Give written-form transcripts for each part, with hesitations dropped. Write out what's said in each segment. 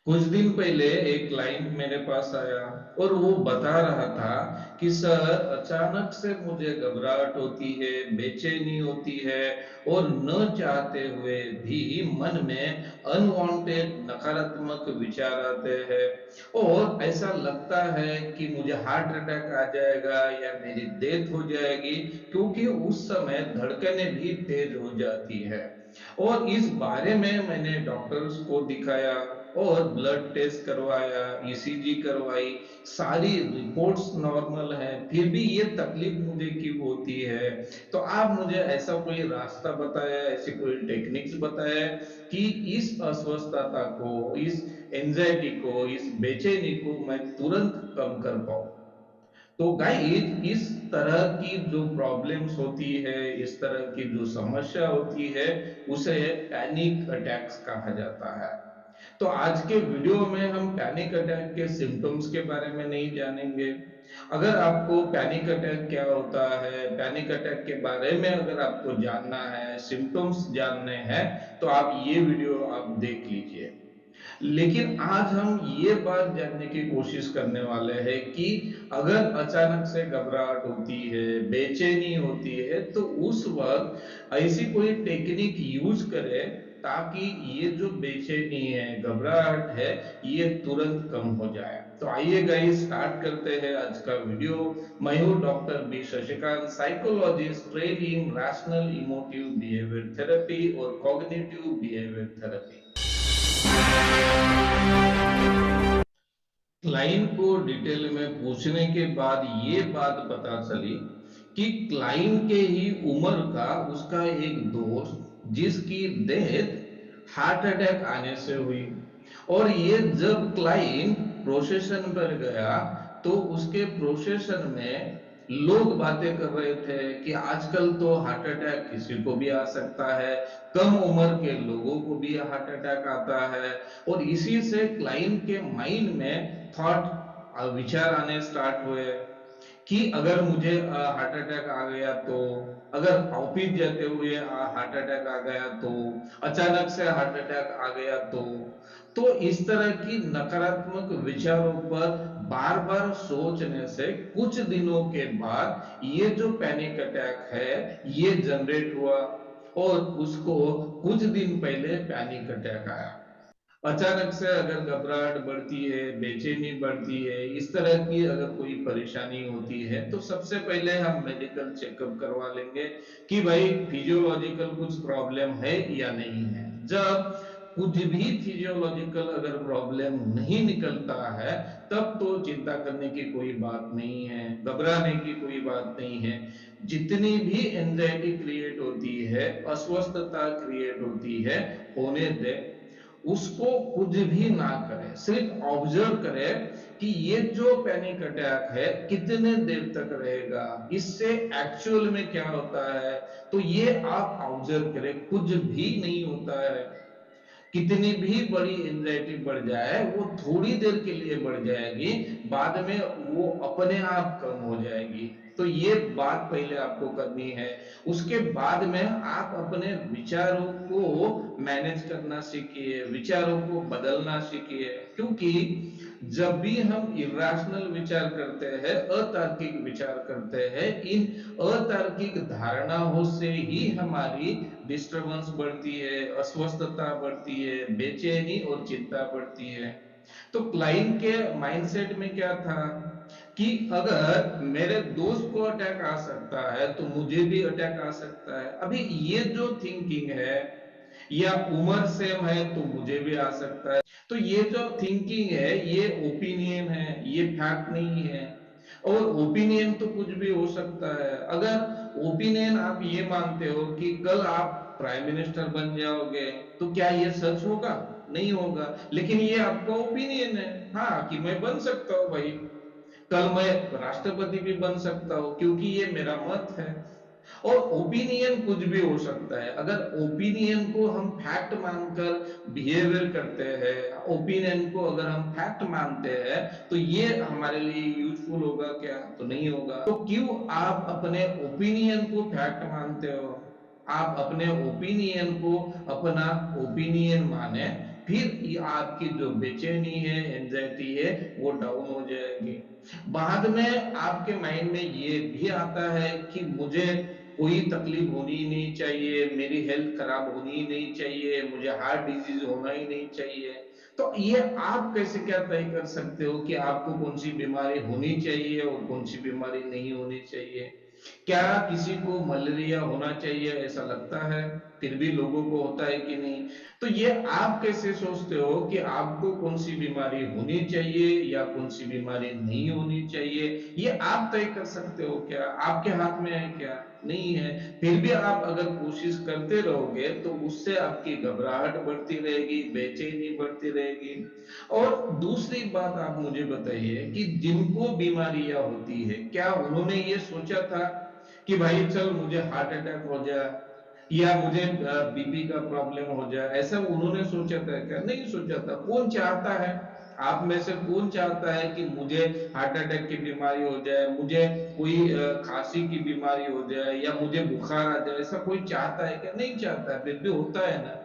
कुछ दिन पहले एक क्लाइंट मेरे पास आया और वो बता रहा था कि सर अचानक से मुझे घबराहट होती है, बेचैनी होती है और न चाहते हुए भी मन में अनवांटेड नकारात्मक विचार आते हैं और ऐसा लगता है कि मुझे हार्ट अटैक आ जाएगा या मेरी डेथ हो जाएगी क्योंकि उस समय धड़कनें भी तेज हो जाती है। और इस बारे में मैंने डॉक्टर्स को दिखाया और ब्लड टेस्ट करवाया, ईसीजी करवाई, सारी रिपोर्ट्स नॉर्मल है, फिर भी ये तकलीफ मुझे क्यों होती है। तो आप मुझे ऐसा कोई रास्ता बताया, ऐसी कोई टेक्निक्स बताया कि इस अस्वस्थता को, इस एंजाइटी को, इस बेचैनी को मैं तुरंत कम कर पाऊं। तो गाइस इस तरह की जो प्रॉब्लम्स होती है, इस तरह की जो समस्या होती है, उसे पैनिक अटैक्स कहा जाता है। तो आज के वीडियो में हम पैनिक अटैक के सिम्टम्स के बारे में नहीं जानेंगे। अगर आपको पैनिक अटैक क्या होता है, पैनिक अटैक के बारे में अगर आपको जानना है, सिम्टम्स जानने हैं, तो आप ये वीडियो आप देख लीजिए। लेकिन आज हम ये बात जानने की कोशिश करने वाले हैं कि अगर अचानक से घबराहट होती है, बेचैनी होती है, तो उस वक्त ऐसी कोई टेक्निक यूज करें ताकि ये जो बेचैनी है, घबराहट है, ये तुरंत कम हो जाए। तो आइए गाइस स्टार्ट करते हैं आज का वीडियो। मैं हूँ doctor B Shashikant, psychologist train in rational emotive behaviour therapy और कॉग्निटिव बिहेवियर थेरेपी। क्लाइंट को डिटेल में पूछने के बाद ये बात पता चली कि क्लाइंट के ही उम्र का उसका एक दोस्त जिसकी डेथ हार्ट अटैक आने से हुई। और ये जब क्लाइंट प्रोसेशन पर गया तो उसके प्रोसेशन में लोग बातें कर रहे थे कि आजकल तो हार्ट अटैक किसी को भी आ सकता है, कम उम्र के लोगों को भी हार्ट अटैक आता है। और इसी से क्लाइंट के माइंड में थॉट विचार आने स्टार्ट हुए कि अगर मुझे हार्ट अटैक आ गया तो, अगर ऑफिस जाते हुए हार्ट अटैक आ गया तो, अचानक से हार्ट अटैक आ गया तो इस तरह की नकारात्मक विचारों पर बार बार सोचने से कुछ दिनों के बाद ये जो पैनिक अटैक है ये जनरेट हुआ और उसको कुछ दिन पहले पैनिक अटैक आया। अचानक से अगर घबराहट बढ़ती है, बेचैनी बढ़ती है, इस तरह की अगर कोई परेशानी होती है तो सबसे पहले हम मेडिकल चेकअप करवा लेंगे कि भाई फिजियोलॉजिकल कुछ प्रॉब्लम है या नहीं है। जब कुछ भी फिजियोलॉजिकल अगर प्रॉब्लम नहीं निकलता है तब तो चिंता करने की कोई बात नहीं है, घबराने की कोई बात नहीं है। जितनी भी एंजाइटी क्रिएट होती है, अस्वस्थता क्रिएट होती है, होने दे, उसको कुछ भी ना करे, सिर्फ ऑब्जर्व करे कि ये जो पैनिक अटैक है कितने देर तक रहेगा, इससे एक्चुअल में क्या होता है। तो ये आप ऑब्जर्व करें, कुछ भी नहीं होता है। कितनी भी बड़ी एंजाइटी बढ़ जाए वो थोड़ी देर के लिए बढ़ जाएगी, बाद में वो अपने आप कम हो जाएगी। तो ये बात पहले आपको करनी है। उसके बाद में आप अपने विचारों को मैनेज करना सीखिए, विचारों को बदलना सीखिए। क्योंकि जब भी हम इरेशनल विचार करते हैं, अतार्किक विचार करते हैं, इन अतार्किक धारणाओं से ही हमारी डिस्टरबेंस बढ़ती है, अस्वस्थता बढ़ती है, बेचैनी और चिंता बढ़ती है। तो क्लाइंट के माइंडसेट में क्या था कि अगर मेरे दोस्त को अटैक आ सकता है तो मुझे भी अटैक आ सकता है। अभी ये जो थिंकिंग है, या उम्र सेम है तो मुझे भी आ सकता है, तो ये जो थिंकिंग है ये ओपिनियन है, ये फैक्ट नहीं है। और ओपिनियन तो कुछ भी हो सकता है। अगर ओपिनियन आप ये मानते हो कि कल आप प्राइम मिनिस्टर बन जाओगे तो क्या ये सच होगा? नहीं होगा। लेकिन ये आपका ओपिनियन है, हाँ, कि मैं बन सकता हूँ भाई, कल मैं राष्ट्रपति भी बन सकता हूँ क्योंकि ये मेरा मत है। और ओपिनियन कुछ भी हो सकता है। अगर ओपिनियन को हम फैक्ट मानकर बिहेवियर करते हैं, ओपिनियन को अगर हम फैक्ट मानते हैं, तो ये हमारे लिए यूजफुल होगा क्या? तो नहीं होगा। तो क्यों आप अपने ओपिनियन को फैक्ट मानते हो? आप अपने ओपिनियन को अपना ओपिनियन माने, फिर ये आपकी जो बेचैनी है, एंजाइटी है, वो डाउन हो जाएगी। बाद में आपके माइंड में ये भी आता है कि मुझे कोई तकलीफ होनी ही नहीं चाहिए, मेरी हेल्थ खराब होनी ही नहीं चाहिए, मुझे हार्ट डिजीज होना ही नहीं चाहिए। तो ये आप कैसे क्या तय कर सकते हो कि आपको कौन सी बीमारी होनी चाहिए और कौन सी बीमारी नहीं होनी चाहिए? क्या किसी को मलेरिया होना चाहिए ऐसा लगता है, फिर भी लोगों को होता है कि नहीं? तो ये आप कैसे सोचते हो कि आपको कौन सी बीमारी होनी चाहिए या कौन सी बीमारी नहीं होनी चाहिए? ये आप तय कर सकते हो क्या? आपके हाथ में है क्या? नहीं है। फिर भी आप अगर कोशिश करते रहोगे तो उससे आपकी घबराहट बढ़ती रहेगी, बेचैनी बढ़ती रहेगी। और दूसरी बात आप मुझे बताइए कि जिनको बीमारियां होती है, क्या उन्होंने ये सोचा था कि भाई चल मुझे हार्ट अटैक हो जाए या मुझे बीपी का प्रॉब्लम हो जाए, ऐसा उन्होंने सोचा था क्या? नहीं सोचा था। कौन चाहता है, आप में से कौन चाहता है कि मुझे हार्ट अटैक की बीमारी हो जाए, मुझे कोई खांसी की बीमारी हो जाए या मुझे बुखार आ जाए? ऐसा कोई चाहता है क्या? नहीं चाहता है, फिर भी होता है ना।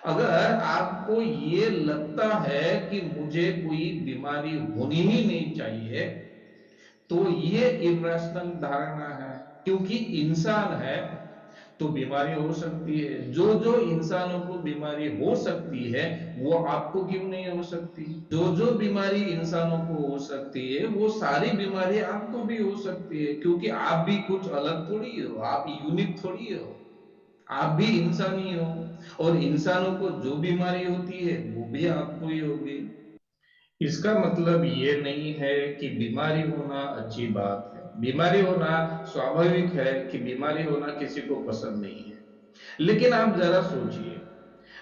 अगर आपको ये लगता है कि मुझे कोई बीमारी होनी ही नहीं चाहिए, तो ये इर्रेशनल धारणा है। क्योंकि इंसान है तो बीमारी हो सकती है। जो जो इंसानों को बीमारी हो सकती है वो आपको क्यों नहीं हो सकती? जो जो बीमारी इंसानों को हो सकती है वो सारी बीमारी आपको भी हो सकती है, क्योंकि आप भी कुछ अलग थोड़ी हो, आप यूनिक थोड़ी हो। आप भी इंसान ही हो, और इंसानों को जो बीमारी होती है वो भी आपको ही होगी। इसका मतलब ये नहीं है कि बीमारी होना अच्छी बात है। बीमारी होना स्वाभाविक है, कि बीमारी होना किसी को पसंद नहीं है। लेकिन आप जरा सोचिए,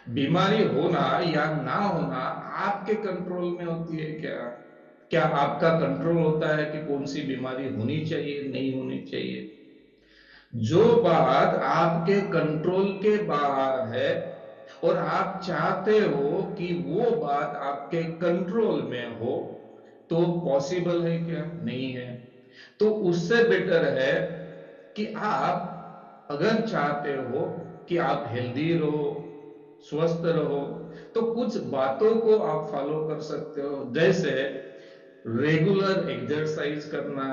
बीमारी होना या ना होना आपके कंट्रोल में होती है क्या? क्या आपका कंट्रोल होता है कि कौन सी बीमारी होनी चाहिए, नहीं होनी चाहिए? जो बात आपके कंट्रोल के बाहर है और आप चाहते हो कि वो बात आपके कंट्रोल में हो, तो पॉसिबल है क्या? नहीं है। तो उससे बेटर है कि आप अगर चाहते हो कि आप हेल्दी रहो, स्वस्थ रहो, तो कुछ बातों को आप फॉलो कर सकते हो। जैसे रेगुलर एक्सरसाइज करना,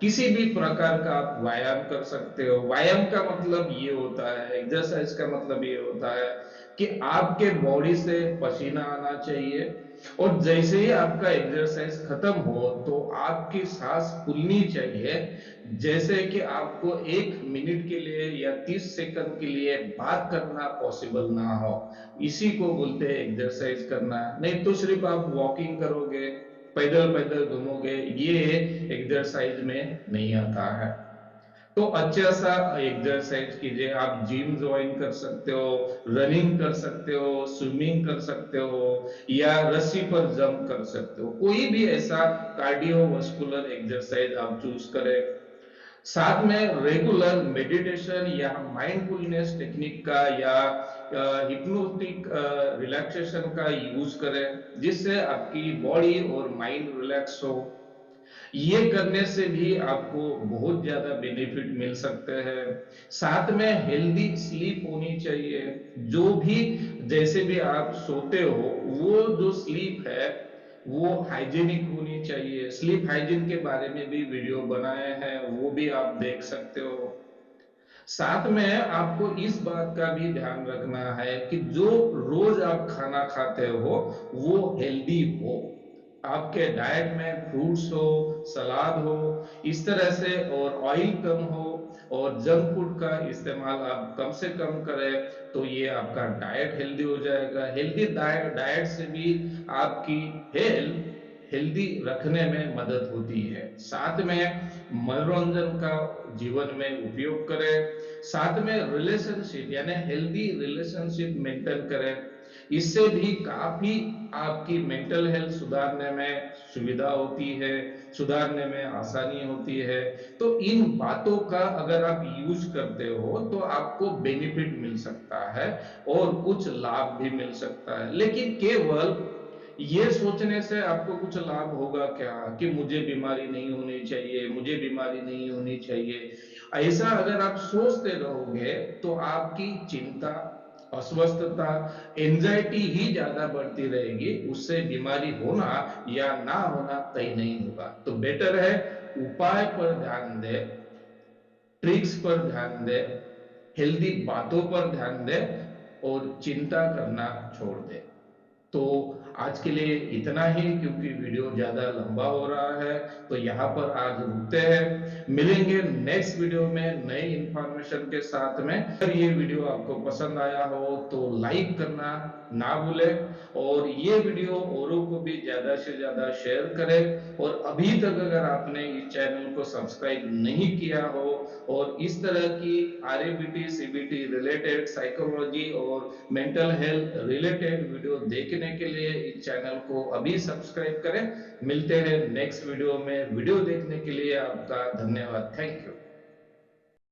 किसी भी प्रकार का आप व्यायाम कर सकते हो। व्यायाम का मतलब ये होता है, एक्सरसाइज का मतलब ये होता है कि आपके बॉडी से पसीना आना चाहिए, और जैसे ही आपका एक्सरसाइज खत्म हो तो आपकी सांस फूलनी चाहिए, जैसे कि आपको 1 मिनट के लिए या 30 सेकंड के लिए बात करना पॉसिबल ना हो। इसी को बोलते हैं एक्सरसाइज करना। नहीं तो सिर्फ आप वॉकिंग करोगे, पैदल पैदल घूमोगे, ये एक्सरसाइज में नहीं आता है। तो अच्छा सा एक्सरसाइज कीजिए। आप जिम ज्वाइन कर सकते हो, रनिंग कर सकते हो, स्विमिंग कर सकते हो, या रस्सी पर जंप कर सकते हो। कोई भी ऐसा कार्डियोवास्कुलर एक्सरसाइज आप चूज करें। साथ में रेगुलर मेडिटेशन या माइंडफुलनेस टेक्निक का या हिप्नोटिक रिलैक्सेशन का यूज करें, जिससे आपकी बॉडी और माइंड रिलैक्स हो। ये करने से भी आपको बहुत ज्यादा बेनिफिट मिल सकते हैं। साथ में हेल्दी स्लीप होनी चाहिए। जो भी, जैसे भी आप सोते हो, वो जो स्लीप है वो हाइजीनिक होनी चाहिए। स्लीप हाइजीन के बारे में भी वीडियो बनाए हैं, वो भी आप देख सकते हो। साथ में आपको इस बात का भी ध्यान रखना है कि जो रोज आप खाना खाते हो वो हेल्दी हो। आपके डाइट में फ्रूट्स हो, सलाद हो, इस तरह से, और ऑयल कम हो, और जंक फूड का इस्तेमाल आप कम से कम करें, तो ये आपका डाइट हेल्दी हो जाएगा। हेल्दी डाइट डाइट से भी आपकी हेल्थ हेल्दी रखने में मदद होती है। साथ में मनोरंजन का जीवन में उपयोग करें। साथ में रिलेशनशिप यानी हेल्दी रिलेशनशिप मेंटेन करें। इससे भी काफी आपकी मेंटल हेल्थ सुधारने में सुविधा होती है, सुधारने में आसानी होती है। तो इन बातों का अगर आप यूज करते हो तो आपको बेनिफिट मिल सकता है और कुछ लाभ भी मिल सकता है। लेकिन केवल ये सोचने से आपको कुछ लाभ होगा क्या कि मुझे बीमारी नहीं होनी चाहिए, मुझे बीमारी नहीं होनी चाहिए? ऐसा अगर आप सोचते रहोगे तो आपकी चिंता, अस्वस्थता, एंजाइटी ही ज्यादा बढ़ती रहेगी, उससे बीमारी होना या ना होना तय नहीं होगा। तो बेटर है उपाय पर ध्यान दे, ट्रिक्स पर ध्यान दे, हेल्दी बातों पर ध्यान दे और चिंता करना छोड़ दे। तो आज के लिए इतना ही, क्योंकि वीडियो ज्यादा लंबा हो रहा है, तो यहाँ पर आज रुकते हैं। मिलेंगे नेक्स्ट वीडियो में नई इंफॉर्मेशन के साथ में। अगर ये वीडियो आपको पसंद आया हो तो लाइक करना ना भूले, और ये वीडियो औरों को भी ज्यादा से ज्यादा शेयर करें। और अभी तक अगर आपने इस चैनल को सब्सक्राइब नहीं किया हो और इस तरह की आरएबीटी सीबीटी रिलेटेड, साइकोलॉजी और मेंटल हेल्थ रिलेटेड वीडियो देखने के लिए इस चैनल को अभी सब्सक्राइब करें। मिलते हैं नेक्स्ट वीडियो में। वीडियो देखने के लिए आपका धन्यवाद। Thank you.